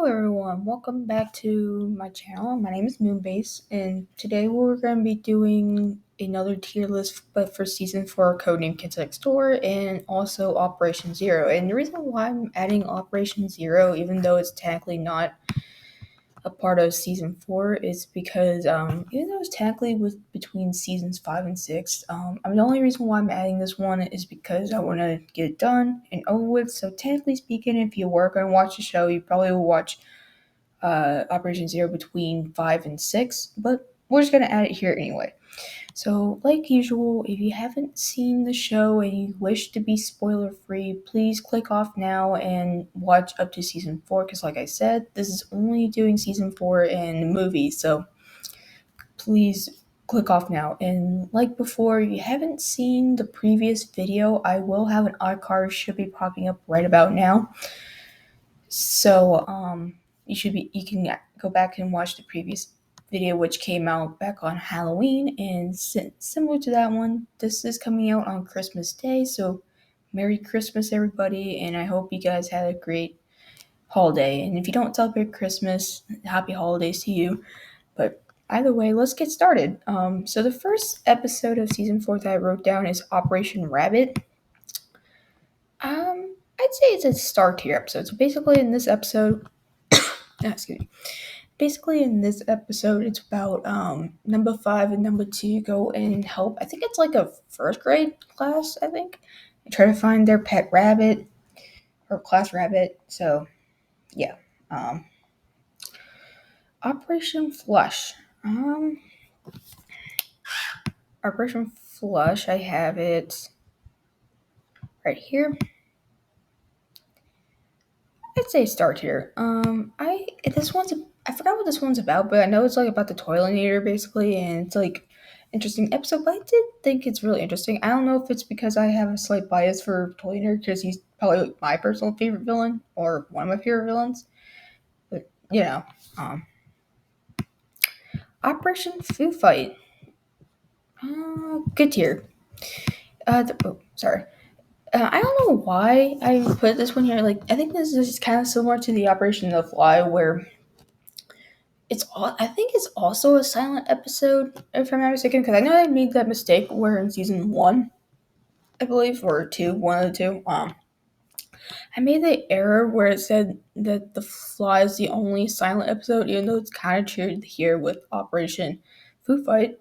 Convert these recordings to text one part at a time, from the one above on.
Hello everyone, welcome back to my channel. My name is Moonbase, and today we're going to be doing another tier list, but for season 4 Codename Kids Next Door and also Operation Zero. And the reason why I'm adding Operation Zero, even though it's technically not a part of season 4, is because even though it's technically was between seasons 5 and 6, the only reason why I'm adding this one is because I want to get it done and over with. So technically speaking, if you were going to watch the show, you probably will watch Operation Zero between 5 and 6, but we're just going to add it here anyway. So, like usual, if you haven't seen the show and you wish to be spoiler free, please click off now and watch up to season 4. Because, like I said, this is only doing season 4 in the movie, so please click off now. And like before, if you haven't seen the previous video, I will have an iCard should be popping up right about now. So, you can go back and watch the previous video, which came out back on Halloween, and similar to that one, this is coming out on Christmas Day. So, Merry Christmas, everybody, and I hope you guys had a great holiday. And if you don't celebrate Christmas, happy holidays to you. But either way, let's get started. So the first episode of season 4 that I wrote down is Operation Rabbit. I'd say it's a star tier episode. So basically, in this episode, excuse me. Basically, in this episode, it's about number 5 and number 2 go and help. I think it's like a first grade class. I think and try to find their pet rabbit or class rabbit. So yeah, Operation Flush. Operation Flush. I have it right here. I'd say start here. I forgot what this one's about, but I know it's like about the toilinator basically, and it's like interesting episode. But I did think it's really interesting. I don't know if it's because I have a slight bias for Toylinator because he's probably like my personal favorite villain or one of my favorite villains. But Operation Foo Fight. Good tier. Sorry. I don't know why I put this one here. Like, I think this is kind of similar to the Operation The Fly, where I think it's also a silent episode, if I'm not mistaken, because I know I made that mistake where in season 1, I believe, or 2, one of the two, I made the error where it said that The Fly is the only silent episode, even though it's kind of true here with Operation Food Fight.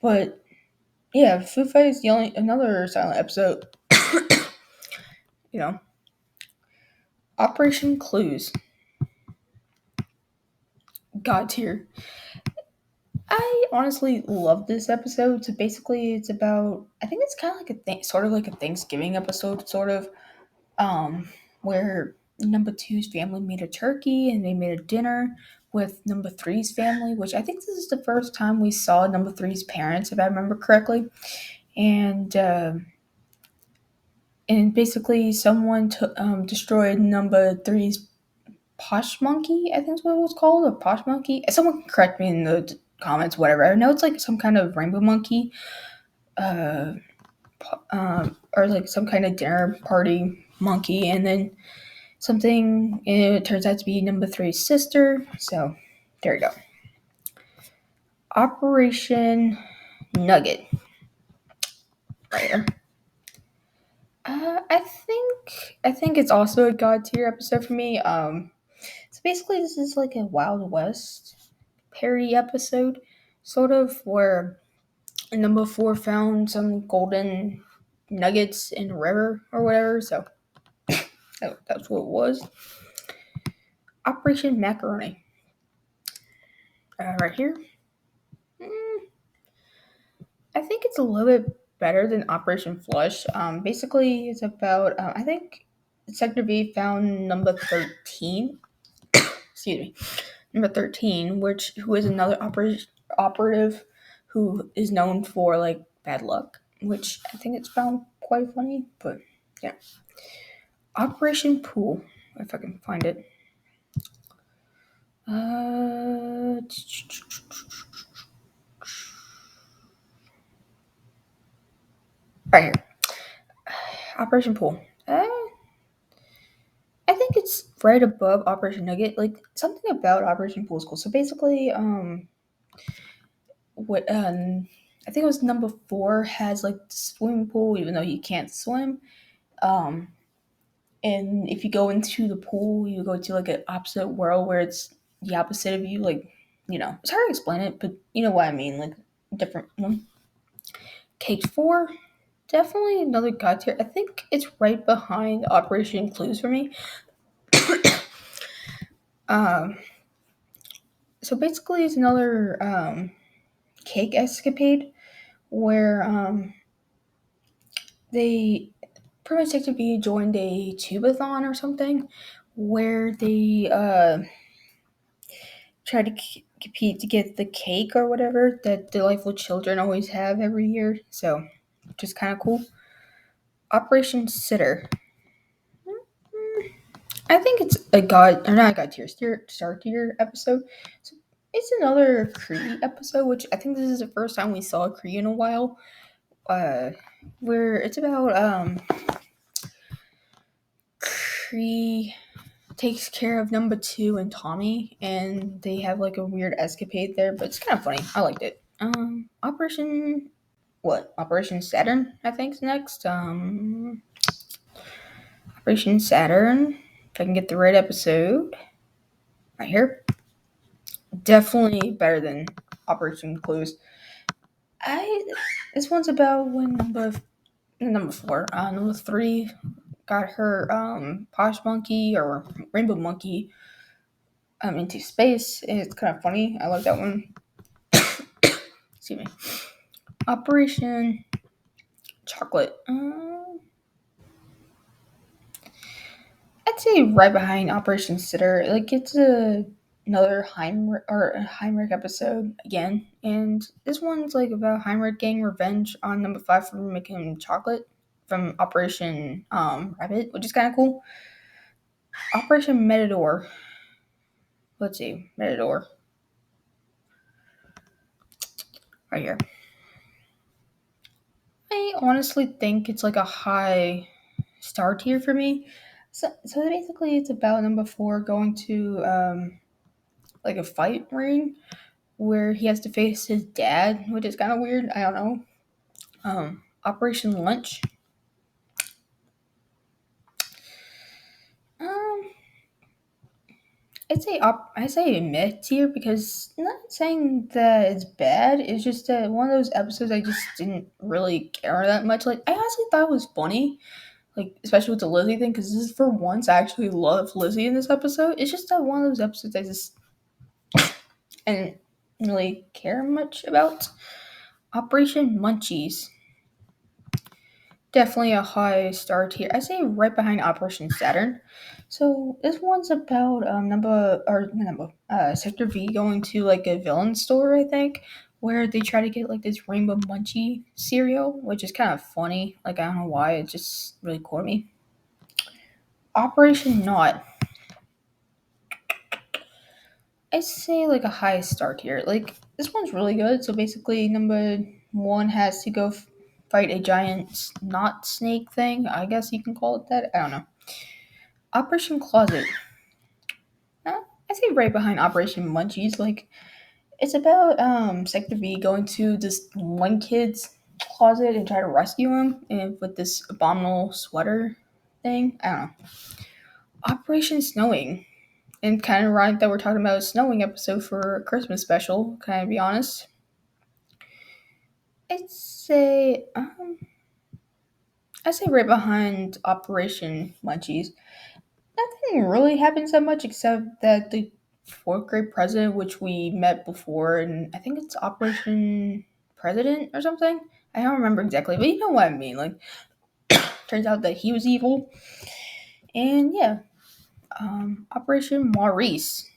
But yeah, Food Fight is the only another silent episode. you know, Operation Clues. God tier. I honestly love this episode. So basically, it's about. I think it's kind of like sort of like a Thanksgiving episode, sort of, where number two's family made a turkey and they made a dinner with number three's family, which I think this is the first time we saw number three's parents, if I remember correctly, and basically someone destroyed number three's posh monkey, I think is what it was called, a posh monkey. Someone can correct me in the comments, whatever. I know it's like some kind of rainbow monkey, uh, or like some kind of dinner party monkey, and then it turns out to be number three's sister. So there you go. Operation Nugget. Right here. I think it's also a god tier episode for me. So basically, this is like a Wild West parody episode, sort of, where number 4 found some golden nuggets in a river or whatever. So that's what it was. Operation Macaroni. Right here. I think it's a little bit better than Operation Flush. Basically, it's about I think Sector B found number 13. Excuse me, number 13, who is another operative who is known for like bad luck, which I think it's found quite funny. But yeah, Operation Pool, if I can find it. Right here. Operation Pool. I think it's right above Operation Nugget. Like something about Operation Pool School. So basically, what I think it was number 4 has like the swimming pool, even though you can't swim. Um, and if you go into the pool, you go to like an opposite world where it's the opposite of you. Like, it's hard to explain it, but you know what I mean. Like different one. Cake 4, definitely another god tier. I think it's right behind Operation Clues for me. Um, so basically, it's another cake escapade where they pretty much to be joined a tubathon or something, where they try to compete to get the cake or whatever that delightful children always have every year. So, which is kind of cool. Operation Sitter. I think it's a god or not a god tier, star tier episode. So it's another Kree episode, which I think this is the first time we saw a Kree in a while. Uh, where it's about Kree takes care of number 2 and Tommy, and they have like a weird escapade there, but it's kind of funny. I liked it. Operation Saturn, I think, is next. Operation Saturn. If I can get the right episode. Right here. Definitely better than Operation Clues. This one's about when number 4, number 3 got her Posh Monkey or Rainbow Monkey into space. And it's kind of funny. I like that one. Excuse me. Operation Chocolate. I'd say right behind Operation Sitter. Like it's another Heinrich episode again, and this one's like about Heinrich getting revenge on number 5 for making chocolate from Operation Rabbit, which is kind of cool. Operation Matador. Let's see, Matador. Right here. I honestly think it's like a high star tier for me. So basically, it's about number 4 going to like a fight ring where he has to face his dad, which is kind of weird. I don't know. Operation Lunch. Um, I say mid tier because not saying that it's bad. It's just that one of those episodes I just didn't really care that much. Like I honestly thought it was funny, like especially with the Lizzie thing, because this is for once I actually love Lizzie in this episode. It's just that one of those episodes I didn't really care much about. Operation Munchies. Definitely a high star tier. I say right behind Operation Saturn. So this one's about Sector V going to like a villain store, I think, where they try to get like this rainbow munchie cereal, which is kind of funny. Like I don't know why, it just really caught me. Operation Not. I say like a high star tier. Like this one's really good. So basically, number 1 has to go fight a giant knot snake thing. I guess you can call it that. I don't know. Operation Closet. I say right behind Operation Munchies. Like it's about Sector V going to this one kid's closet and try to rescue him, and with this abominable sweater thing. I don't know. Operation Snowing. And kind of right that we're talking about a snowing episode for a Christmas special. Can I be honest? I'd say I say right behind Operation Munchies. Nothing really happens that much except that the 4th grade president, which we met before, and I think it's Operation President or something. I don't remember exactly, but you know what I mean. Like, turns out that he was evil, and yeah, Operation Maurice.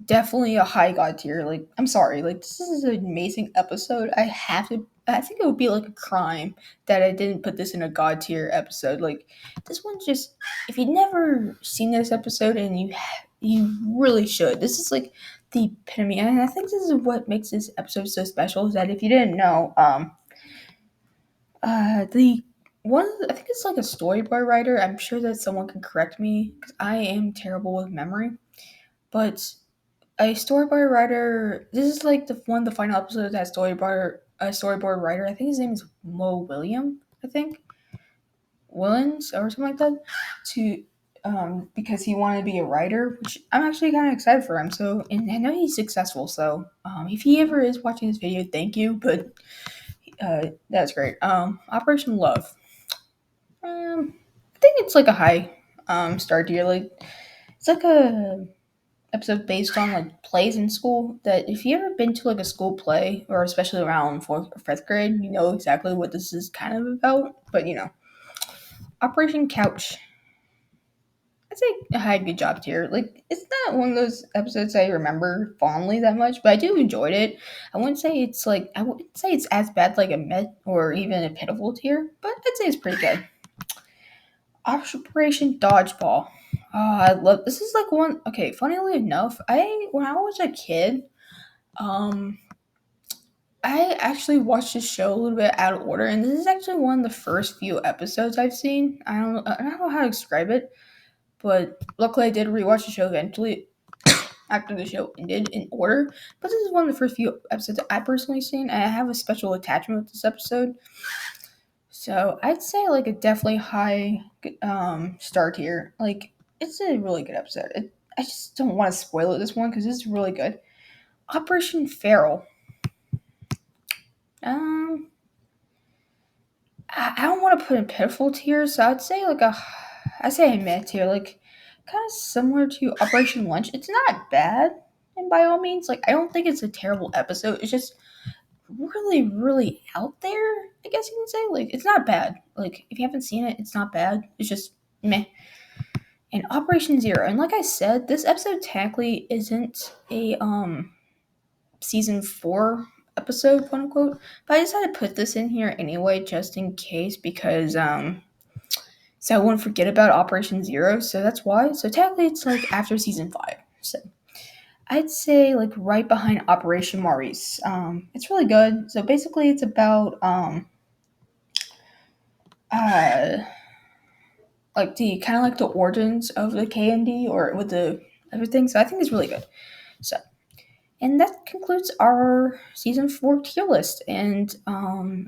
Definitely a high god tier. Like, I'm sorry. Like, this is an amazing episode. I think it would be like a crime that I didn't put this in a god tier episode. Like, this one's just. If you've never seen this episode, and you really should. This is like the epitome, and I think this is what makes this episode so special. Is that if you didn't know, the I think it's like a storyboard writer. I'm sure that someone can correct me because I am terrible with memory. But a storyboard writer. This is like the one of the final episodes that storyboard writer. I think his name is Mo William. I think Willens or something like that. To because he wanted to be a writer, which I'm actually kind of excited for him. So, and I know he's successful. So, if he ever is watching this video, thank you. But that's great. Operation Love. I think it's like a high star tier. Like it's like a episode based on like plays in school. That if you ever been to like a school play, or especially around fourth or fifth grade, you know exactly what this is kind of about. But Operation Couch. I'd say I had a good job tier. Like it's not one of those episodes I remember fondly that much, but I do enjoyed it. I wouldn't say it's as bad like a mid or even a pitiful tier, but I'd say it's pretty good. Operation Dodgeball. I love this is like one okay, funnily enough, I when I was a kid, um I actually watched this show a little bit out of order, and this is actually one of the first few episodes I've seen. I don't know how to describe it, but luckily I did rewatch the show eventually after the show ended in order. But this is one of the first few episodes I personally seen, and I have a special attachment with this episode. So I'd say like a definitely high star tier. Like it's a really good episode. I just don't want to spoil it this one because it's really good. Operation Feral. Um, I don't want to put in pitiful tier, so I'd say a mid tier. Like kind of similar to Operation Lunch. It's not bad, and by all means, like I don't think it's a terrible episode. It's just really, really out there. I guess you can say like it's not bad. Like if you haven't seen it, it's not bad. It's just meh. And Operation Zero. And like I said, this episode technically isn't a season 4 episode, quote unquote. But I decided to put this in here anyway, just in case, because so I wouldn't forget about Operation Zero. So that's why. So technically, it's like after season 5. So I'd say like right behind Operation Maurice. It's really good. So basically, it's about uh like the kind of like the origins of the KND or with the everything. So I think it's really good. So and that concludes our season 4 tier list. And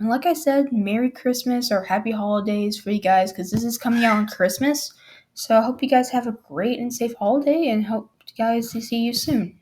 like I said, Merry Christmas or Happy Holidays for you guys because this is coming out on Christmas. So I hope you guys have a great and safe holiday and hope you guys to see you soon.